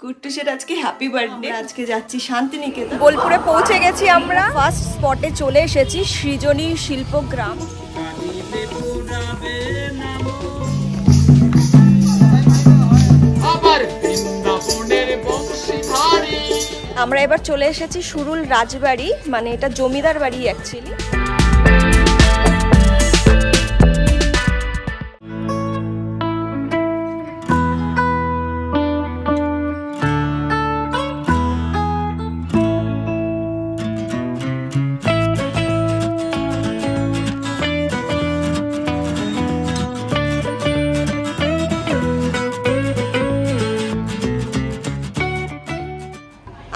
কুট্টুসের আজকে happy birthday. আজকে যাচ্ছি শান্তিনিকেতন। বোলপুরে পৌঁছে গেছি আমরা। ফার্স্ট স্পটে চলে এসেছি সৃজনী শিল্পগ্রাম। আমরা এবার চলে এসেছি সুরুল রাজবাড়ি, মানে এটা জমিদার বাড়ি অ্যাকচুয়ালি।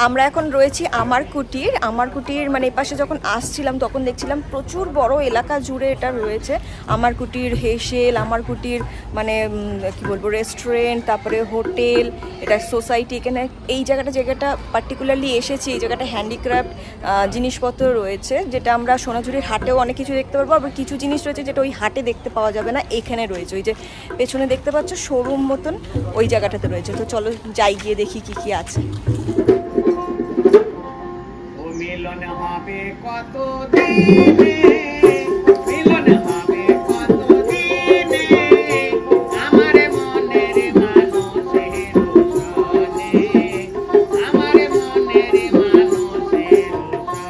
আমরা এখন রয়েছি আমার কুটির মানে এই পাশে যখন আসছিলাম তখন দেখছিলাম প্রচুর বড় এলাকা জুড়ে এটা রয়েছে। আমার কুটির হেসেল, আমার কুটির মানে কি বলবো রেস্টুরেন্ট, তারপরে হোটেল, এটা সোসাইটি। এখানে এই জায়গাটা পার্টিকুলারলি এসেছি, এই জায়গাটা হ্যান্ডিক্রাফট জিনিসপত্র রয়েছে, যেটা আমরা সোনাঝুরির হাটেও অনেক কিছু দেখতে পারবো। আবার কিছু জিনিস রয়েছে যেটা ওই হাটে দেখতে পাওয়া যাবে না, এখানে রয়েছে। ওই যে পেছনে দেখতে পাচ্ছ শোরুম মতন, ওই জায়গাটাতে রয়েছে। তো চলো যাই, গিয়ে দেখি কি কি আছে। মিলন হবে কত দিনে, মিলন হবে কত দিনে, আমার মনের মানুষের সনে, আমার মনের মানুষের সনে।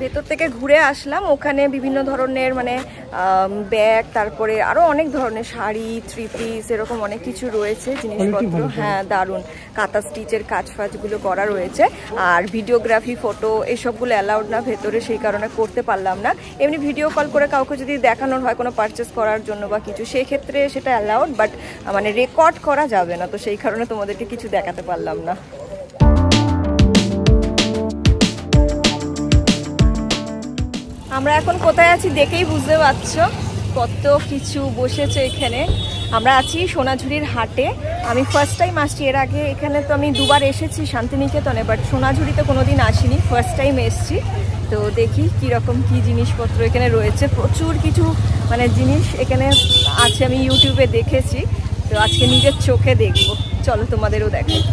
ভেতর থেকে ঘুরে আসলাম, ওখানে বিভিন্ন ধরনের মানে ব্যাগ, তারপরে আরো অনেক ধরনের শাড়ি, থ্রি পিস, এরকম অনেক কিছু রয়েছে জিনিসপত্র। হ্যাঁ, দারুণ কাঁথা স্টিচের কাজ ফাজগুলো করা রয়েছে। আর ভিডিওগ্রাফি, ফটো এসবগুলো অ্যালাউড না ভেতরে, সেই কারণে করতে পারলাম না। এমনি ভিডিও কল করে কাউকে যদি দেখানোর হয় কোনো পারচেস করার জন্য বা কিছু, সেই ক্ষেত্রে সেটা অ্যালাউড, বাট মানে রেকর্ড করা যাবে না। তো সেই কারণে তোমাদেরকে কিছু দেখাতে পারলাম না। আমরা এখন কোথায় আছি দেখেই বুঝতে পারছো, কত কিছু বসেছে এখানে। আমরা আছি সোনাঝুরির হাটে। আমি ফার্স্ট টাইম আসছি, এর আগে এখানে তো আমি দুবার এসেছি শান্তিনিকেতনে, বাট সোনাঝুরিতে কোনোদিন আসিনি, ফার্স্ট টাইম এসছি। তো দেখি কীরকম কী জিনিসপত্র এখানে রয়েছে। প্রচুর কিছু মানে জিনিস এখানে আছে, আমি ইউটিউবে দেখেছি, তো আজকে নিজের চোখে দেখবো। চলো তোমাদেরও দেখাই।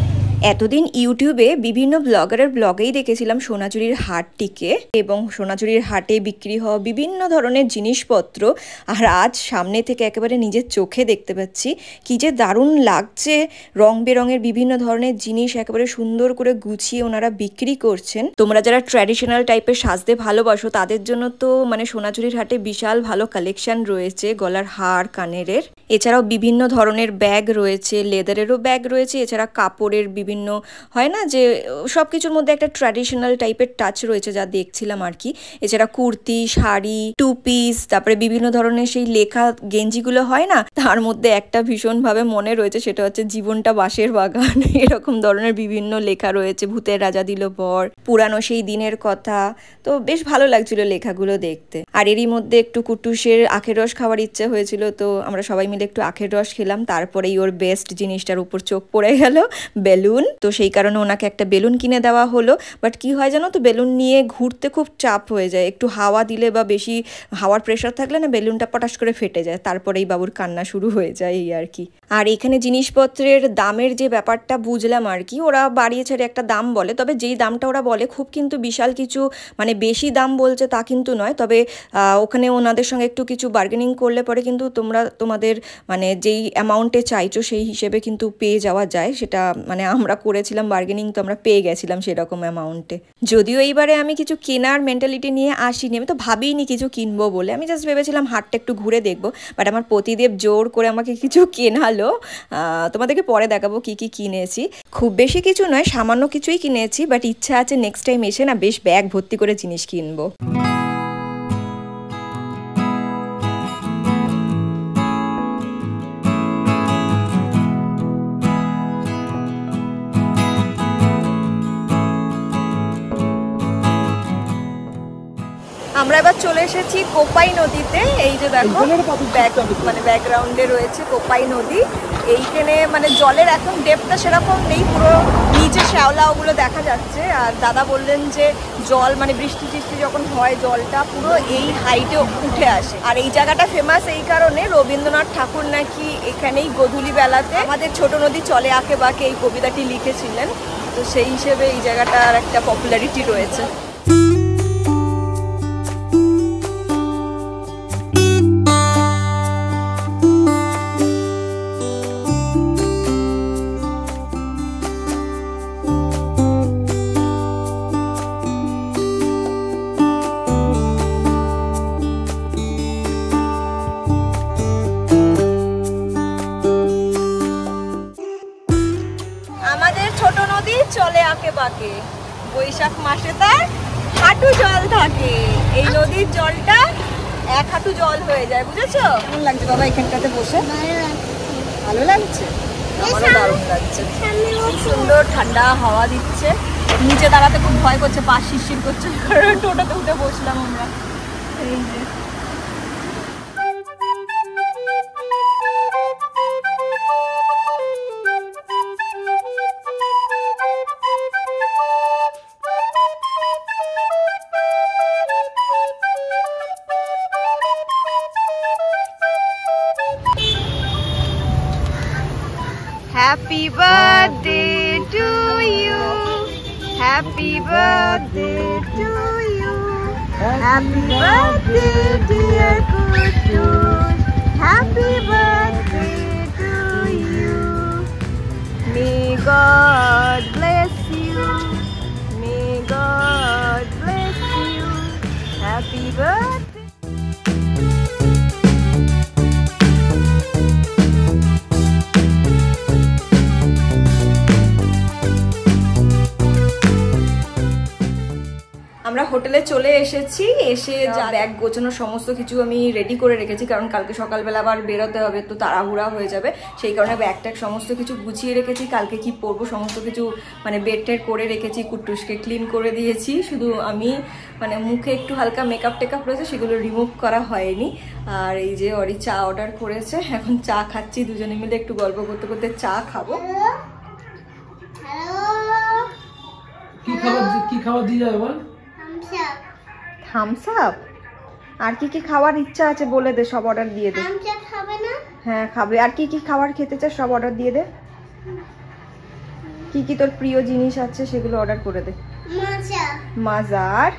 এতদিন ইউটিউবে বিভিন্ন ব্লগারের ব্লগেই দেখেছিলাম সোনাঝুরির হাটটিকে এবং সোনাঝুরির হাটে বিক্রি হওয়া বিভিন্ন ধরনের জিনিসপত্র, আর আজ সামনে থেকে একেবারে নিজের চোখে দেখতে পাচ্ছি। কি যে দারুণ লাগছে, রং বেরঙের বিভিন্ন ধরনের জিনিস একেবারে সুন্দর করে গুছিয়ে ওনারা বিক্রি করছেন। তোমরা যারা ট্র্যাডিশনাল টাইপের সাজতে ভালোবাসো তাদের জন্য তো মানে সোনাঝুরির হাটে বিশাল ভালো কালেকশন রয়েছে, গলার হার, কানেরের। এছাড়াও বিভিন্ন ধরনের ব্যাগ রয়েছে, লেদারেরও ব্যাগ রয়েছে, এছাড়া কাপড়ের বিভিন্ন হয় না যে সব কিছুর মধ্যে একটা ট্র্যাডিশনাল টাইপের টাচ রয়েছে, যা দেখছিলাম আর কি। এছাড়া কুর্তি, শাড়ি, টু পিস, তারপরে বিভিন্ন ধরনের সেই লেখা গেঞ্জিগুলো হয় না, তার মধ্যে একটা ভীষণভাবে মনে রয়েছে, সেটা হচ্ছে জীবনটা বাঁশের বাগান। এরকম ধরনের বিভিন্ন লেখা রয়েছে, ভূতের রাজা দিল বর, পুরানো সেই দিনের কথা। তো বেশ ভালো লাগছিল লেখাগুলো দেখতে। আর এরই মধ্যে একটু কুটুসের আখের রস খাওয়ার ইচ্ছে হয়েছিল, তো আমরা সবাই মিলে একটু আখের রস খেলাম। তারপরেই ওর বেস্ট জিনিসটার উপর চোখ পড়ে গেল, বেলুন। তো সেই কারণে ওনাকে একটা বেলুন কিনে দেওয়া হলো। বাট কি হয় জানো তো, বেলুন নিয়ে ঘুরতে খুব চাপ হয়ে যায়, একটু হাওয়া দিলে বা বেশি হাওয়ার প্রেশার থাকলে না বেলুনটা পটাশ করে ফেটে যায়, তারপরেই বাবুর কান্না শুরু হয়ে যায়, এই আর কি। আর এখানে জিনিসপত্রের দামের যে ব্যাপারটা বুঝলাম আর কি, ওরা বাড়িয়ে ছেড়ে একটা দাম বলে, তবে যেই দামটা ওরা বলে খুব কিন্তু বিশাল কিছু মানে বেশি দাম বলছে তা কিন্তু নয়। তবে ওখানে ওনাদের সঙ্গে একটু কিছু বার্গেনিং করলে পরে কিন্তু তোমরা তোমাদের মানে যেই অ্যামাউন্টে চাইছো সেই হিসেবে কিন্তু পেয়ে যাওয়া যায়। সেটা মানে আমরা করেছিলাম বার্গেনিং, তো আমরা পেয়ে গেছিলাম সেরকম অ্যামাউন্টে। যদিও এইবারে আমি কিছু কেনার মেন্টালিটি নিয়ে আসিনি, আমি তো ভাবিনি কিছু কিনবো বলে, আমি জাস্ট ভেবেছিলাম হাটটা একটু ঘুরে দেখবো। বাট আমার পতিদেব জোর করে আমাকে কিছু কেনালো, তোমাদেরকে পরে দেখাবো কি কি কিনেছি। খুব বেশি কিছু নয়, সামান্য কিছুই কিনেছি, বাট ইচ্ছা আছে নেক্সট টাইম এসে না বেশ ব্যাগ ভর্তি করে জিনিস কিনবো। আমরা এবার চলে এসেছি কোপাই নদীতে। এই যে দেখো মানে ব্যাকগ্রাউন্ডে রয়েছে কোপাই নদী। এইখানে মানে জলের এখন ডেপটা সেরকম নেই, পুরো নিচে শ্যাওলা ওগুলো দেখা যাচ্ছে। আর দাদা বললেন যে জল মানে বৃষ্টি টিষ্টি যখন হয় জলটা পুরো এই হাইটে উঠে আসে। আর এই জায়গাটা ফেমাস এই কারণে, রবীন্দ্রনাথ ঠাকুর নাকি এখানেই গোধূলি বেলাতে আমাদের ছোট নদী চলে আঁকে বাঁকে এই কবিতাটি লিখেছিলেন, তো সেই হিসেবে এই জায়গাটার একটা পপুলারিটি রয়েছে। চলে আঁকে বাঁকে, বৈশাখ মাসে তার হাঁটু জল থাকে। এই নদীর জলটা এক হাঁটু জল হয়ে যায়, বুঝেছো? কেমন লাগছে বাবা এখানটাতে বসে? ভালো লাগছে, আমারও দারুণ লাগছে। খুব সুন্দর ঠান্ডা হাওয়া দিচ্ছে। নিচে দাঁড়াতে খুব ভয় করছে, পা শিরশির করছে, টোটোতে উঠে বসলাম আমরা। এই যে Happy birthday to you, happy birthday to you, happy birthday dear Kutush, happy birthday to you. May God bless you, may God bless you, happy birthday. আমরা হোটেলে চলে এসেছি, এসে যা ব্যাগ গোছানোর সমস্ত কিছু আমি রেডি করে রেখেছি, কারণ কালকে সকালবেলা আবার বেরোতে হবে, তো তাড়াহুড়া হয়ে যাবে, সেই কারণে ব্যাগ ট্যাগ সমস্ত কিছু গুছিয়ে রেখেছি। কালকে কি পরবো সমস্ত কিছু মানে বেড টেড করে রেখেছি, কুট্টুসকে ক্লিন করে দিয়েছি, শুধু আমি মানে মুখে একটু হালকা মেকআপ টেকআপ রয়েছে, সেগুলো রিমুভ করা হয়নি। আর এই যে অরি চা অর্ডার করেছে, এখন চা খাচ্ছি, দুজনে মিলে একটু গল্প করতে করতে চা খাবো। কি খাবার দিয়ে যাবে বল? Thums Up. আর কি কি খাওয়ার ইচ্ছা আছে বলে দে, সব অর্ডার দিয়ে দে। খাবে না? হ্যাঁ খাবে। আর কি কি খাবার খেতে চাস সব অর্ডার দিয়ে দে। কি কি তোর প্রিয় জিনিস আছে সেগুলো অর্ডার করে দে। মাজার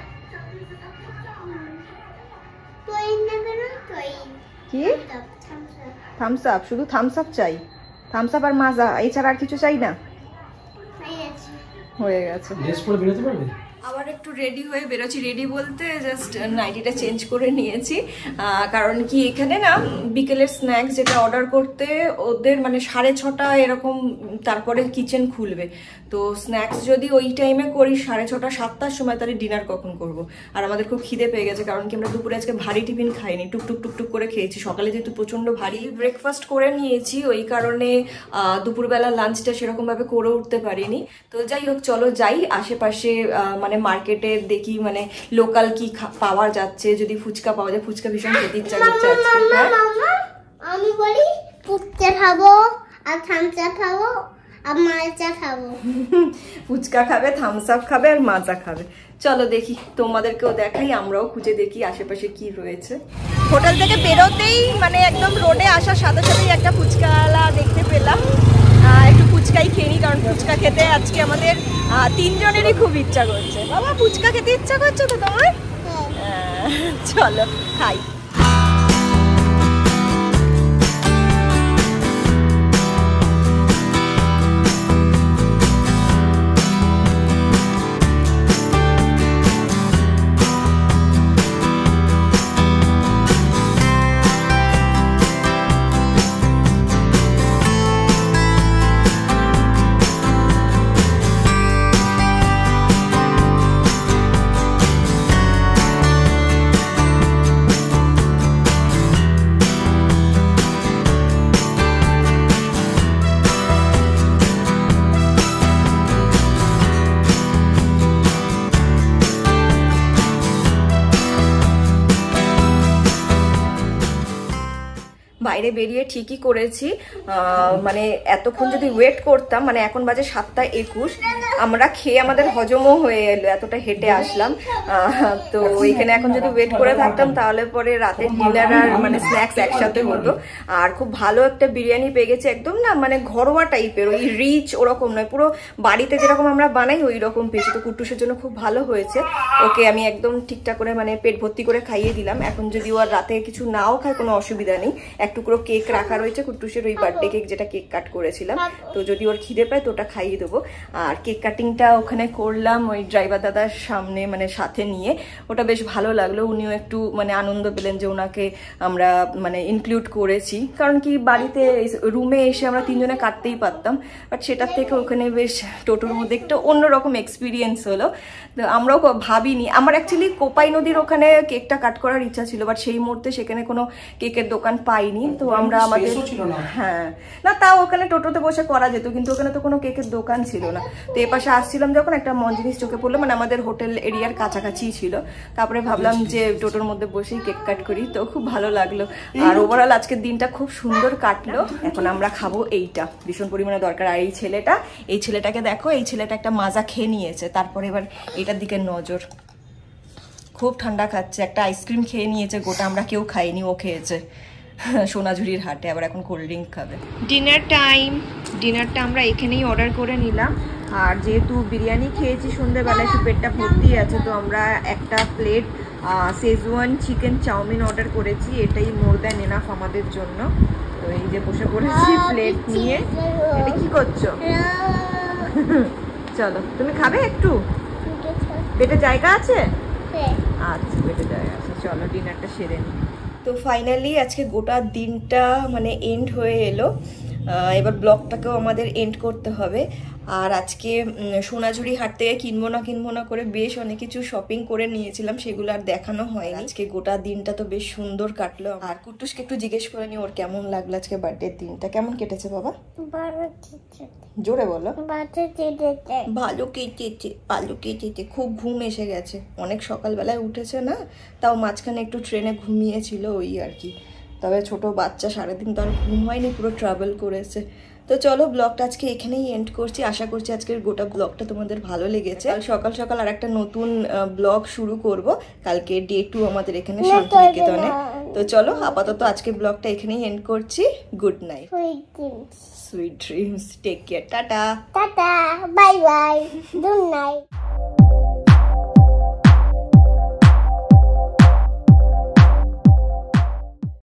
কি? Thums Up. শুধু থামস আপ চাই? থামস আপ আর মাজা, এছাড়া আর কিছু চাই না? হয়ে গেছে। আবার একটু রেডি হয়ে বেরোচ্ছি, রেডি বলতে জাস্ট নাইটিটা চেঞ্জ করে নিয়েছি, কারণ কি এখানে না বিকেলের স্ন্যাক্স যেটা অর্ডার করতে ওদের মানে 6:30 এরকম তারপরে কিচেন খুলবে, তো স্ন্যাক্স যদি ওই টাইমে করি 6:30 7টার সময়, তাহলে ডিনার কখন করব? আর আমাদের খুব খিদে পেয়ে গেছে, কারণ কি আমরা দুপুরে আজকে ভারী টিফিন খাইনি, টুকটুক টুকটুক করে খেয়েছি, সকালে যেহেতু প্রচন্ড ভারী ব্রেকফাস্ট করে নিয়েছি, ওই কারণে দুপুরবেলা লাঞ্চটা সেরকমভাবে করে উঠতে পারিনি। তো যাই হোক চলো যাই আশেপাশে মানে মার্কেটে দেখি মানে লোকাল কি পাওয়া যাচ্ছে, যদি ফুচকা পাওয়া যায়, ফুচকা ভীষণ খেতে ইচ্ছা করছে আজকে। আমি বলি ফুচকা খাবো আর থামস আপ খাবো আর মাজা খাবো। ফুচকা খাবে, থামস আপ খাবে আর মাজা খাবে। চলো দেখি, তোমাদেরকেও দেখাই, আমরাও খুঁজে দেখি আশেপাশে কি রয়েছে। হোটেল থেকে বেরোতেই মানে একদম রোডে আসার সাথে সাথেই একটা ফুচকাওয়ালা দেখতে পেলাম, একটু ফুচকাই খেয়ে নি, কারণ ফুচকা খেতে আজকে আমাদের 3 জনেরই খুব ইচ্ছা করছে। বাবা ফুচকা খেতে ইচ্ছা করছে তো তোমার? চলো খাই। বাইরে বেরিয়ে ঠিকই করেছি, মানে এতক্ষণ যদি ওয়েট করতাম, মানে এখন বাজে 7:21, আমরা খেয়ে আমাদের হজমও হয়ে এলো, এতটা হেঁটে আসলাম, তো এখানে এখন যদি ওয়েট করে থাকতাম তাহলে পরে রাতের ডিনার আর মানে স্ন্যাক্স একসাথে হতো। আর খুব ভালো একটা বিরিয়ানি পেয়ে গেছে, একদম না মানে ঘরোয়া টাইপের, ওই রিচ ওরকম নয়, পুরো বাড়িতে যেরকম আমরা বানাই ওই রকম পেয়েছি, তো কুট্টুসের জন্য খুব ভালো হয়েছে। ওকে আমি একদম ঠিকঠাক করে মানে পেট ভর্তি করে খাইয়ে দিলাম। এখন যদি ও রাতে কিছু নাও খায় কোনো অসুবিধা নেই, একটু টুকরো কেক রাখা রয়েছে, কুট্টুসের ওই বার্থডে কেক যেটা কেক কাট করেছিলাম, তো যদি ওর খিদে পায় তো ওটা খাইয়ে দেবো। আর কেক কাটিংটা ওখানে করলাম ওই ড্রাইভার দাদার সামনে মানে সাথে নিয়ে, ওটা বেশ ভালো লাগলো, উনিও একটু মানে আনন্দ পেলেন যে ওনাকে আমরা মানে ইনক্লুড করেছি, কারণ কি বাড়িতে রুমে এসে আমরা 3 জনে কাটতেই পারতাম, বাট সেটার থেকে ওখানে বেশ টোটোর মধ্যে একটা অন্যরকম এক্সপিরিয়েন্স হলো। তো আমরাও ভাবিনি, আমার অ্যাকচুয়ালি কোপাই নদীর ওখানে কেকটা কাট করার ইচ্ছা ছিল, বাট সেই মুহূর্তে সেখানে কোনো কেকের দোকান পাইনি, তো আমরা আমাদের হ্যাঁ না তাও ওখানে টোটোতে বসে করা যেত, কিন্তু ওখানে তো কোনো কেকের দোকান ছিল না। তো এ পাশে আসছিলাম যখন একটা মন জিনিস চোখে পড়লো, মানে আমাদের হোটেল এরিয়ার কাছাকাছি ছিল, তারপরে ভাবলাম যে টোটোর মধ্যে বসেই কেক কাট করি, তো খুব ভালো লাগলো। আর ওভারঅল আজকের দিনটা খুব সুন্দর কাটলো। এখন আমরা খাবো এইটা, ভীষণ পরিমাণে দরকার। আর এই ছেলেটাকে দেখো, এই ছেলেটা একটা মাজা খেয়ে নিয়েছে, তারপরে এবার এটার দিকে নজর, খুব ঠান্ডা খাচ্ছে, একটা আইসক্রিম খেয়ে নিয়েছে গোটা, আমরা কেউ খাইনি, ও খেয়েছে সোনাঝুরির হাটে, আবার এখন কোল্ড ড্রিঙ্ক খাবে। ডিনার টাইম, ডিনারটা আমরা এখানেই অর্ডার করে নিলাম। আর যেহেতু বিরিয়ানি খেয়েছি সন্ধ্যেবেলায়, একটু পেটটা ভর্তি আছে, তো আমরা একটা plate schezwan chicken chowmein order করেছি, এটাই মোর দ্যান এনাফ আমাদের জন্য। তো এই যে বসে পড়েছি প্লেট নিয়ে। এটা কি করছো? চলো তুমি খাবে একটু? পেটে জায়গা আছে? আচ্ছা পেটে জায়গা আছে, চলো ডিনারটা সেরে নিই। তো ফাইনালি আজকে গোটা দিনটা মানে এন্ড হয়ে এলো। এবার ব্লগটাকেও আমাদের এন্ড করতে হবে। আর আজকে সোনাঝুরি হাট থেকে কিনবো না করে বেশ অনেক কিছু শপিং করে নিয়েছিলাম, সেগুলো আর দেখানো হয়নি। আজকে গোটা দিনটা তো বেশ সুন্দর কাটলো। আর কুট্টুসকে একটু জিজ্ঞেস করে নি ওর কেমন লাগলো আজকে বার্থডে দিনটা, কেমন কেটেছে বাবা? জোরে বলো। ভালো কেটেছে, খুব ঘুম এসে গেছে, অনেক সকালবেলায় উঠেছে না, তাও মাঝখানে একটু ট্রেনে ঘুমিয়েছিল ওই আর কি। তবে ছোট বাচ্চা সারাদিন তো আর ঘুম হয়নি, পুরো ট্রাভেল করেছে। তো চলো ব্লগটা আজকে এখানেই এন্ড করছি। আশা করছি আজকের গোটা ব্লগটা তোমাদের ভালো লেগেছে। সকাল সকাল আর একটা নতুন ব্লগ শুরু করব কালকে, ডে 2 আমাদের এখানে শান্তিনিকেতনে। তো চলো আপাতত আজকে ব্লগটা এখানেই এন্ড করছি। Good night, sweet dreams, take care, tata, bye bye, good night.